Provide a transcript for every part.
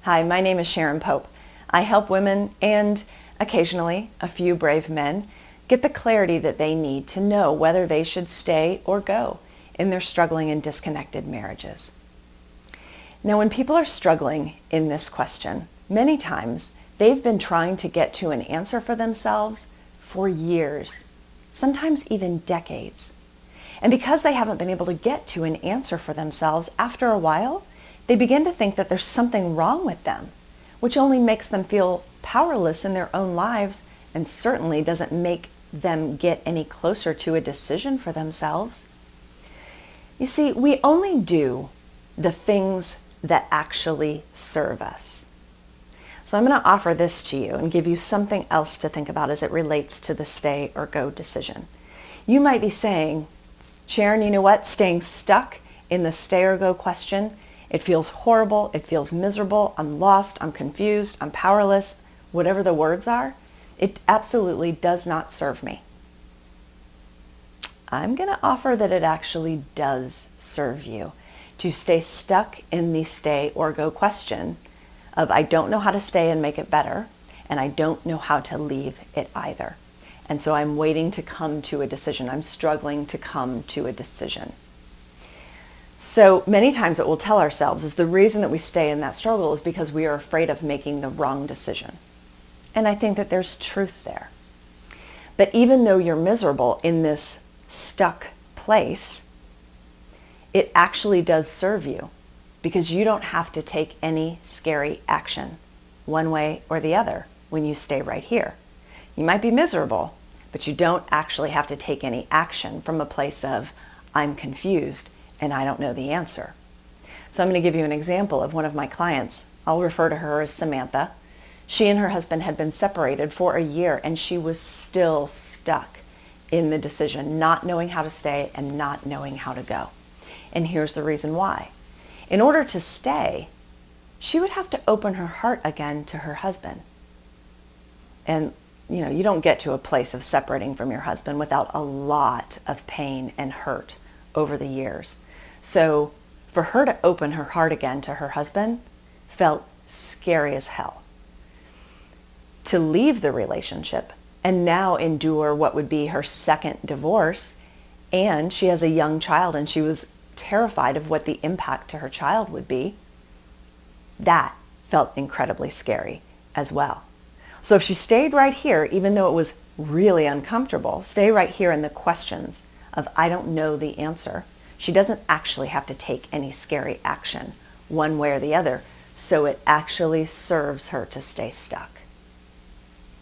Hi, my name is Sharon Pope. I help women and occasionally a few brave men get the clarity that they need to know whether they should stay or go in their struggling and disconnected marriages. Now, when people are struggling in this question, many times they've been trying to get to an answer for themselves for years, sometimes even decades. And because they haven't been able to get to an answer for themselves, after a while, they begin to think that there's something wrong with them, which only makes them feel powerless in their own lives and certainly doesn't make them get any closer to a decision for themselves. You see, we only do the things that actually serve us. So I'm going to offer this to you and give you something else to think about as it relates to the stay or go decision. You might be saying, Sharon, you know what? Staying stuck in the stay or go question, it feels horrible, it feels miserable, I'm lost, I'm confused, I'm powerless, whatever the words are, it absolutely does not serve me. I'm going to offer that it actually does serve you to stay stuck in the stay or go question of I don't know how to stay and make it better, and I don't know how to leave it either. And so I'm waiting to come to a decision. I'm struggling to come to a decision. So many times what we'll tell ourselves is the reason that we stay in that struggle is because we are afraid of making the wrong decision. And I think that there's truth there. But even though you're miserable in this stuck place, it actually does serve you because you don't have to take any scary action one way or the other when you stay right here. You might be miserable, but you don't actually have to take any action from a place of I'm confused and I don't know the answer. So I'm going to give you an example of one of my clients. I'll refer to her as Samantha. She and her husband had been separated for a year and she was still stuck in the decision, not knowing how to stay and not knowing how to go. And here's the reason why. In order to stay, she would have to open her heart again to her husband. And you don't get to a place of separating from your husband without a lot of pain and hurt over the years. So for her to open her heart again to her husband felt scary as hell. To leave the relationship and now endure what would be her second divorce, and she has a young child and she was terrified of what the impact to her child would be, that felt incredibly scary as well. So if she stayed right here, even though it was really uncomfortable, stay right here in the questions of I don't know the answer, she doesn't actually have to take any scary action one way or the other. So it actually serves her to stay stuck.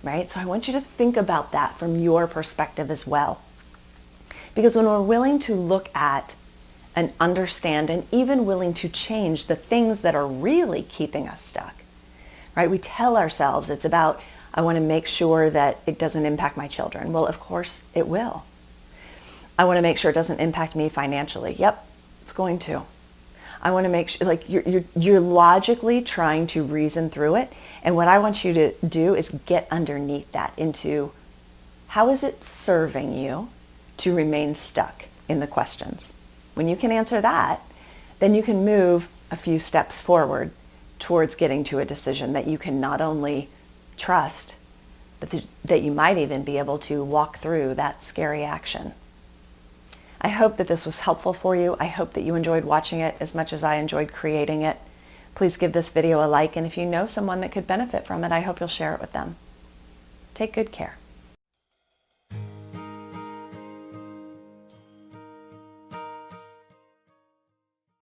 Right? So I want you to think about that from your perspective as well. Because when we're willing to look at and understand and even willing to change the things that are really keeping us stuck, right? We tell ourselves it's about, I want to make sure that it doesn't impact my children. Well, of course it will. I want to make sure it doesn't impact me financially. Yep, it's going to. I want to make sure, like you're logically trying to reason through it. And what I want you to do is get underneath that into how is it serving you to remain stuck in the questions? When you can answer that, then you can move a few steps forward towards getting to a decision that you can not only trust, but that you might even be able to walk through that scary action. I hope that this was helpful for you. I hope that you enjoyed watching it as much as I enjoyed creating it. Please give this video a like, and if you know someone that could benefit from it, I hope you'll share it with them. Take good care.